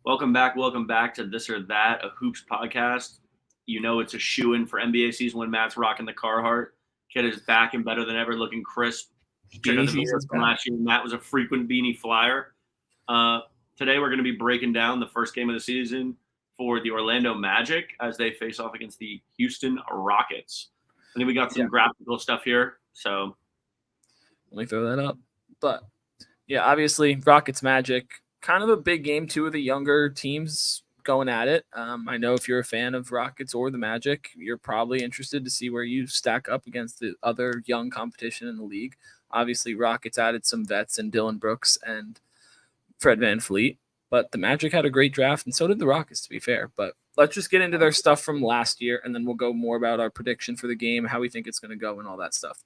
Welcome back to This or That, a Hoops podcast. You know it's a shoe-in for NBA season when Matt's rocking the Carhartt. Kid is back and better than ever, looking crisp. Check out the videos from last year. Matt was a frequent beanie flyer. Today we're going to be breaking down the first game of the season for the Orlando Magic as they face off against the Houston Rockets. I think we got some graphical stuff here, so let me throw that up. But yeah, obviously Rockets Magic, kind of a big game. Two of the younger teams going at it. I know if you're a fan of Rockets or the Magic, you're probably interested to see where you stack up against the other young competition in the league. Obviously, Rockets added some vets in Dylan Brooks and Fred VanVleet, but the Magic had a great draft, and so did the Rockets, to be fair. But let's just get into their stuff from last year, and then we'll go more about our prediction for the game, how we think it's going to go, and all that stuff.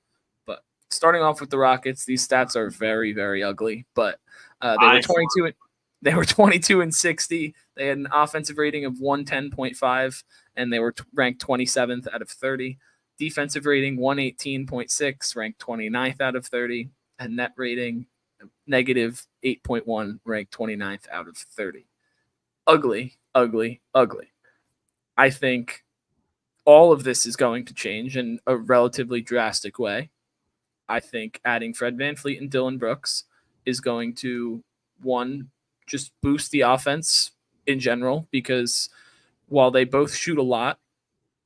But starting off with the Rockets, these stats are very, very ugly, but they were 22 and 60. They had an offensive rating of 110.5, and they were ranked 27th out of 30. Defensive rating 118.6, ranked 29th out of 30, and net rating negative 8.1, ranked 29th out of 30. Ugly, ugly, ugly. I think all of this is going to change in a relatively drastic way. I think adding Fred VanVleet and Dylan Brooks is going to, one, just boost the offense in general, because while they both shoot a lot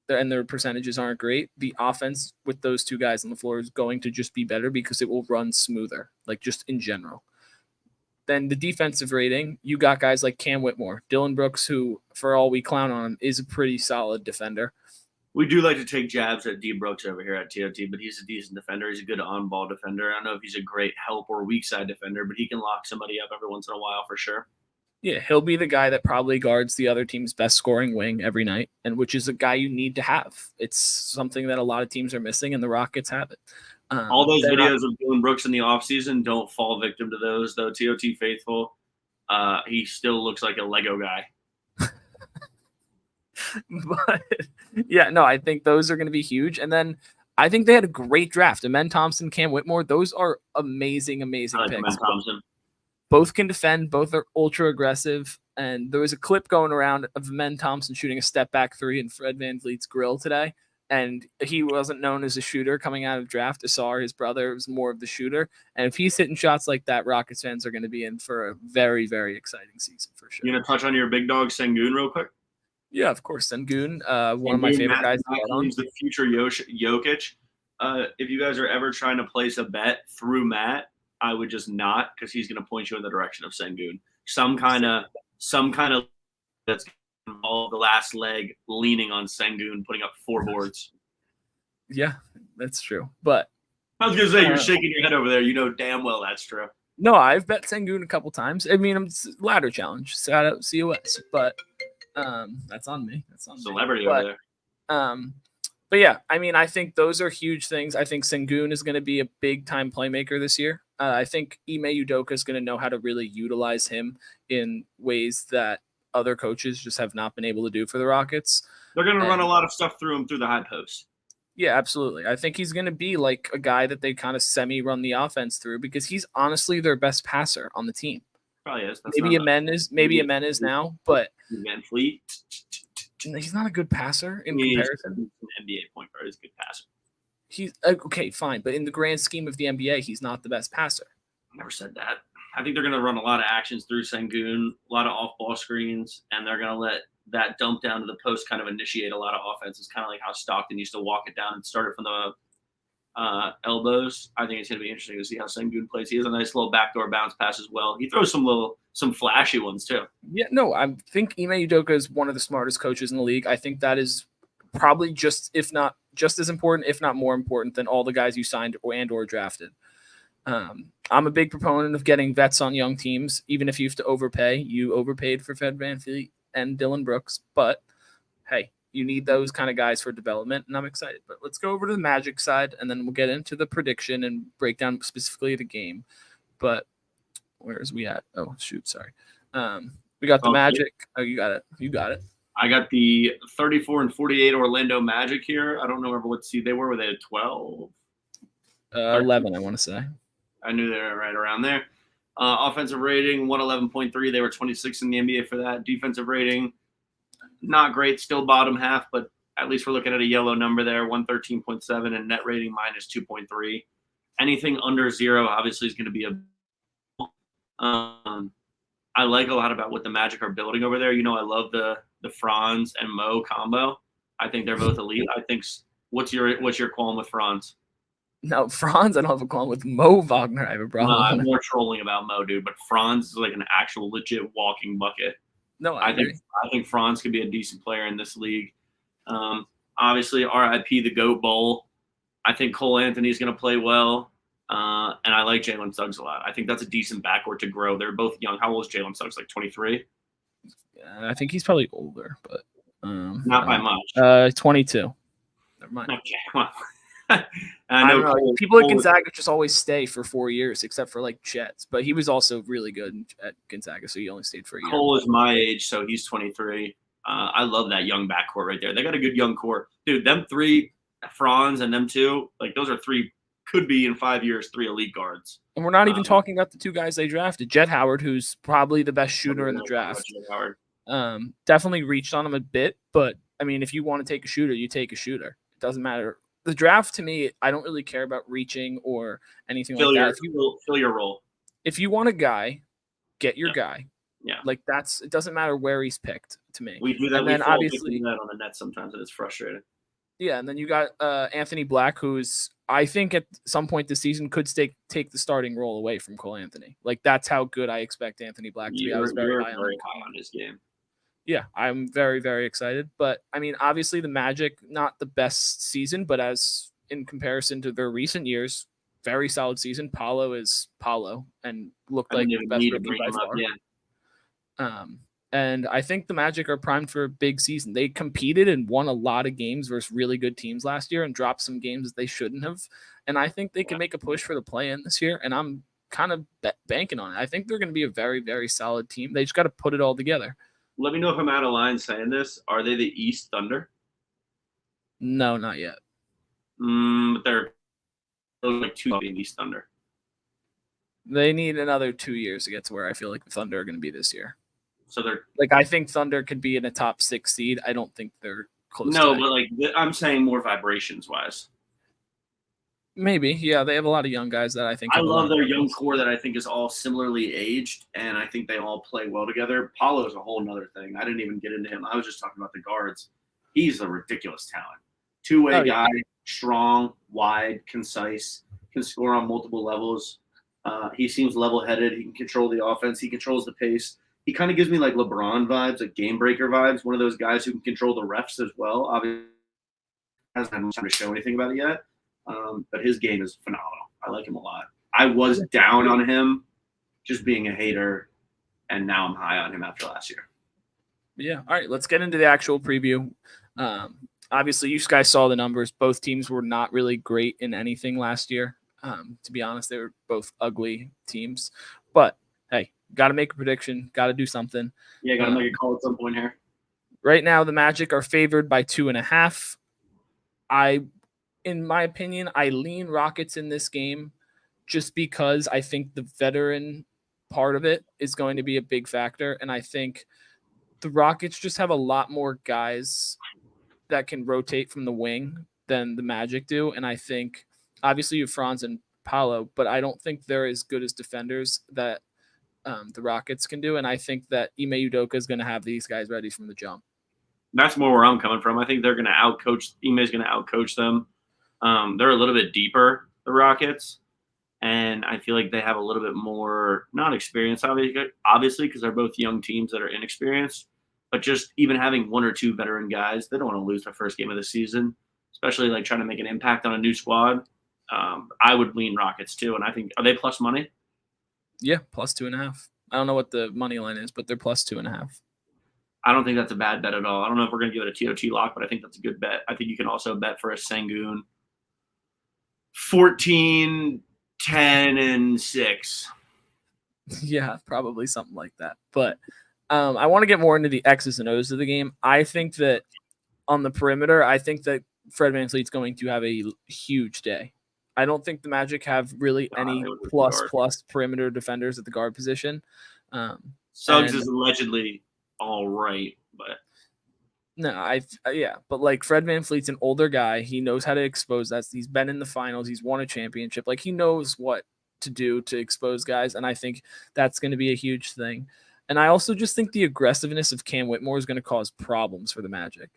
and their percentages aren't great, the offense with those two guys on the floor is going to just be better because it will run smoother, like just in general. Then the defensive rating, you got guys like Cam Whitmore, Dylan Brooks, who, for all we clown on him, is a pretty solid defender. We do like to take jabs at D. Brooks over here at TOT, but he's a decent defender. He's a good on-ball defender. I don't know if he's a great help or weak side defender, but he can lock somebody up every once in a while for sure. Yeah, he'll be the guy that probably guards the other team's best scoring wing every night, and which is a guy you need to have. It's something that a lot of teams are missing, and the Rockets have it. All those videos of Dylan Brooks in the offseason, don't fall victim to those, though. TOT faithful, he still looks like a Lego guy. But yeah, no, I think those are going to be huge. And then I think they had a great draft. Amen Thompson, Cam Whitmore, those are amazing picks. Amen Thompson. Both can defend, both are ultra aggressive. And there was a clip going around of Amen Thompson shooting a step back three in Fred VanVleet's grill today. And he wasn't known as a shooter coming out of draft. Asar, his brother, was more of the shooter. And if he's hitting shots like that, Rockets fans are going to be in for a very, very exciting season for sure. You going to touch on your big dog, Sengun, real quick? Yeah, of course. Sengun, one of my favorite guys. He's the future Jokic. If you guys are ever trying to place a bet through Matt, I would just not, because he's going to point you in the direction of Sengun. Some kind of that's all the last leg leaning on Sengun, putting up 4 boards. Yeah, that's true. But I was going to say, you're shaking your head over there. You know damn well that's true. No, I've bet Sengun a couple times. I mean, I'm ladder challenge, shout out COS, but that's on me. That's on celebrity over there. But yeah, I mean, I think those are huge things. I think Sengun is going to be a big time playmaker this year. I think Ime Udoka is going to know how to really utilize him in ways that other coaches just have not been able to do for the Rockets. They're going to run a lot of stuff through him through the high post. Yeah, absolutely. I think he's going to be like a guy that they kind of semi-run the offense through, because he's honestly their best passer on the team. Probably is. Maybe Amen is now, but VanVleet. He's not a good passer in comparison. He's an NBA point guard. He's a good passer. He's okay, fine, but in the grand scheme of the NBA, he's not the best passer. I never said that. I think they're going to run a lot of actions through Sengun, a lot of off-ball screens, and they're going to let that dump down to the post kind of initiate a lot of offenses, kind of like how Stockton used to walk it down and start it from the elbows. I think it's going to be interesting to see how Sengun plays. He has a nice little backdoor bounce pass as well. He throws some flashy ones too. Yeah, no, I think Ime Udoka is one of the smartest coaches in the league. I think that is probably just, if not just as important, if not more important than all the guys you signed and or drafted. I'm a big proponent of getting vets on young teams, even if you have to overpay. You overpaid for Fred VanVleet and Dylan Brooks, but hey, you need those kind of guys for development, and I'm excited. But let's go over to the Magic side, and then we'll get into the prediction and break down specifically the game. But where is we at? Oh, shoot, sorry. We got the Magic. Oh, you got it. You got it. I got the 34 and 48 Orlando Magic here. I don't remember what seed they were. Were they at 12? 11, I want to say. I knew they were right around there. Offensive rating 111.3. They were 26 in the NBA for that. Defensive rating not great, still bottom half, but at least we're looking at a yellow number there, 113.7, and net rating minus 2.3. Anything under 0 obviously is going to be a I like a lot about what the Magic are building over there. I love the Franz and Mo combo. I think they're both elite. I think what's your qualm with Franz? No, Franz, I don't have a qualm with. Mo Wagner, I have a problem. No, I'm more trolling about Mo, dude, but Franz is like an actual legit walking bucket. No, I think Franz could be a decent player in this league. Obviously, RIP the GOAT Bowl. I think Cole Anthony is going to play well. And I like Jalen Suggs a lot. I think that's a decent backcourt to grow. They're both young. How old is Jalen Suggs? Like 23? Yeah, I think he's probably older, but not by much. 22. Never mind. Okay, well. I don't know. People at Gonzaga just always stay for 4 years, except for like Jets. But he was also really good at Gonzaga, so he only stayed for a year. Cole is my age, so he's 23. I love that young backcourt right there. They got a good young core. Dude, them three, Franz and them two, like those are three, could be in 5 years, 3 elite guards. And we're not even talking about the 2 guys they drafted. Jet Howard, who's probably the best shooter in the draft. Definitely reached on him a bit, but I mean, if you want to take a shooter, you take a shooter. It doesn't matter. The draft, to me, I don't really care about reaching or anything like that. Fill your role. If you want a guy, get your guy. Yeah. Like it doesn't matter where he's picked to me. We do that. And then obviously do that on the net sometimes, and it's frustrating. Yeah, and then you got Anthony Black, who's I think at some point this season could take the starting role away from Cole Anthony. Like that's how good I expect Anthony Black to be. I was very high on his game. Yeah, I'm very, very excited. But, I mean, obviously the Magic, not the best season, but as in comparison to their recent years, very solid season. Paolo is Paolo and looked like the best rookie by far. Yeah. And I think the Magic are primed for a big season. They competed and won a lot of games versus really good teams last year and dropped some games that they shouldn't have. And I think they can make a push for the play-in this year, and I'm kind of banking on it. I think they're going to be a very, very solid team. They just got to put it all together. Let me know if I'm out of line saying this. Are they the East Thunder? No, not yet. But they're like 2 being East Thunder. They need another 2 years to get to where I feel like the Thunder are going to be this year. So they're like, I think Thunder could be in a top 6 seed. I don't think they're close. No, but like I'm saying more vibrations wise. Maybe, yeah. They have a lot of young guys that I think. I love their young core that I think is all similarly aged, and I think they all play well together. Paulo's a whole nother thing. I didn't even get into him. I was just talking about the guards. He's a ridiculous talent. Two-way guy, strong, wide, concise, can score on multiple levels. He seems level-headed. He can control the offense. He controls the pace. He kind of gives me like LeBron vibes, like game breaker vibes. One of those guys who can control the refs as well. Obviously, hasn't had much time to show anything about it yet. But his game is phenomenal. I like him a lot. I was down on him just being a hater, and now I'm high on him after last year. Yeah. All right, let's get into the actual preview. Obviously, you guys saw the numbers. Both teams were not really great in anything last year. To be honest, they were both ugly teams. But, hey, got to make a prediction. Got to do something. Yeah, got to make a call at some point here. Right now, the Magic are favored by 2.5. In my opinion, I lean Rockets in this game just because I think the veteran part of it is going to be a big factor. And I think the Rockets just have a lot more guys that can rotate from the wing than the Magic do. And I think, obviously, you have Franz and Paolo, but I don't think they're as good as defenders that the Rockets can do. And I think that Ime Udoka is going to have these guys ready from the jump. That's more where I'm coming from. I think they're going to outcoach. Ime's going to outcoach them. They're a little bit deeper, the Rockets, and I feel like they have a little bit more, not experience, obviously, because they're both young teams that are inexperienced, but just even having 1 or 2 veteran guys, they don't want to lose their first game of the season, especially like trying to make an impact on a new squad. I would lean Rockets too, and I think, are they plus money? Yeah, plus 2.5. I don't know what the money line is, but they're plus 2.5. I don't think that's a bad bet at all. I don't know if we're going to give it a TOT lock, but I think that's a good bet. I think you can also bet for a Sengun 14, 10, and 6. Yeah, probably something like that. But I want to get more into the X's and O's of the game. I think that on the perimeter, I think that Fred VanVleet's going to have a huge day. I don't think the Magic have really any they would be plus guard. plus perimeter defenders at the guard position. Suggs and is allegedly all right, but No, yeah, but like Fred VanVleet's an older guy. He knows how to expose that. He's been in the finals. He's won a championship. Like he knows what to do to expose guys, and I think that's going to be a huge thing. And I also just think the aggressiveness of Cam Whitmore is going to cause problems for the Magic.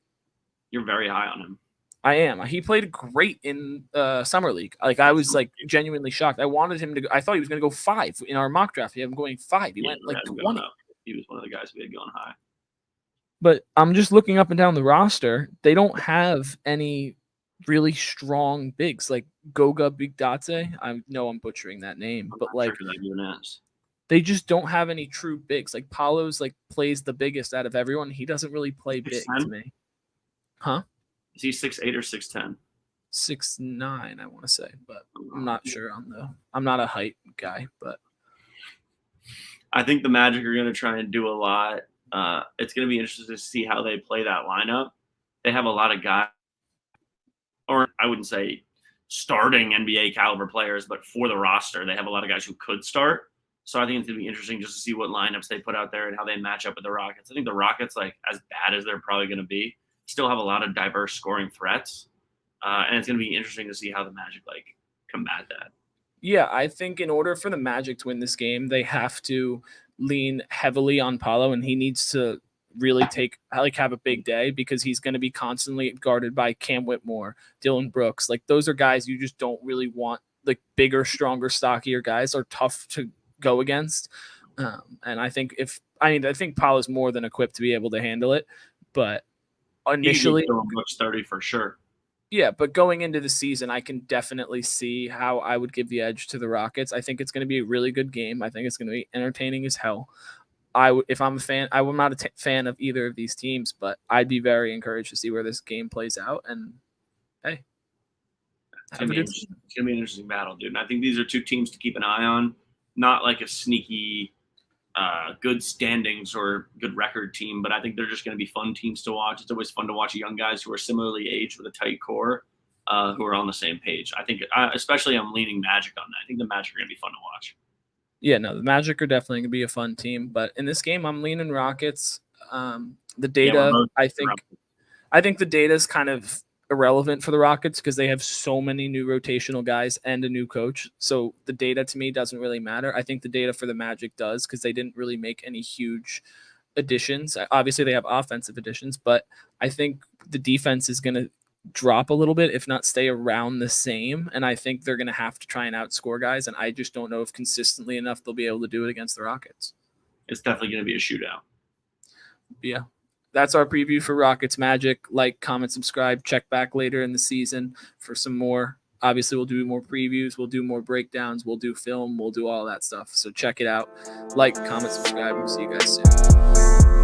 you're very high on him. I am. He played great in summer league. Like I was like genuinely shocked. I wanted him to go. I thought he was going to go 5 in our mock draft. He had him going 5. He went like 20. He was one of the guys we had going high. But I'm just looking up and down the roster. They don't have any really strong bigs like Goga Bigdate. I know I'm butchering that name, but like they just don't have any true bigs. Like Paolo's like plays the biggest out of everyone. He doesn't really play big to me. Huh? Is he 6'8" or 6'10"? 6'9", I want to say, but I'm not sure on the. I'm not a height guy, but I think the Magic are going to try and do a lot. It's going to be interesting to see how they play that lineup. They have a lot of guys, or I wouldn't say starting NBA caliber players, but for the roster, they have a lot of guys who could start. So I think it's going to be interesting just to see what lineups they put out there and how they match up with the Rockets. I think the Rockets, like as bad as they're probably going to be, still have a lot of diverse scoring threats. And it's going to be interesting to see how the Magic like combat that. Yeah, I think in order for the Magic to win this game, they have to lean heavily on Paolo, and he needs to really have a big day because he's going to be constantly guarded by Cam Whitmore, Dylan Brooks. Like those are guys you just don't really want. Like bigger, stronger, stockier guys are tough to go against. And I think I think Paolo's more than equipped to be able to handle it, but initially much 30 for sure. Yeah, but going into the season, I can definitely see how I would give the edge to the Rockets. I think it's going to be a really good game. I think it's going to be entertaining as hell. If I'm a fan, I'm not a fan of either of these teams, but I'd be very encouraged to see where this game plays out. And hey, it's going to be an interesting battle, dude. And I think these are two teams to keep an eye on. Not like a sneaky, good standings or good record team, but I think they're just going to be fun teams to watch. It's always fun to watch young guys who are similarly aged with a tight core, who are on the same page. I think, especially, I'm leaning Magic on that. I think the Magic are going to be fun to watch. Yeah, no, the Magic are definitely going to be a fun team, but in this game, I'm leaning Rockets. The data, I think the data is kind of irrelevant for the Rockets because they have so many new rotational guys and a new coach. So the data to me doesn't really matter. I think the data for the Magic does because they didn't really make any huge additions. Obviously, they have offensive additions, but I think the defense is going to drop a little bit, if not stay around the same. And I think they're going to have to try and outscore guys. And I just don't know if consistently enough they'll be able to do it against the Rockets. It's definitely going to be a shootout. Yeah. That's our preview for Rockets Magic. Like, comment, subscribe. Check back later in the season for some more. Obviously, we'll do more previews. We'll do more breakdowns. We'll do film. We'll do all that stuff. So check it out. Like, comment, subscribe. We'll see you guys soon.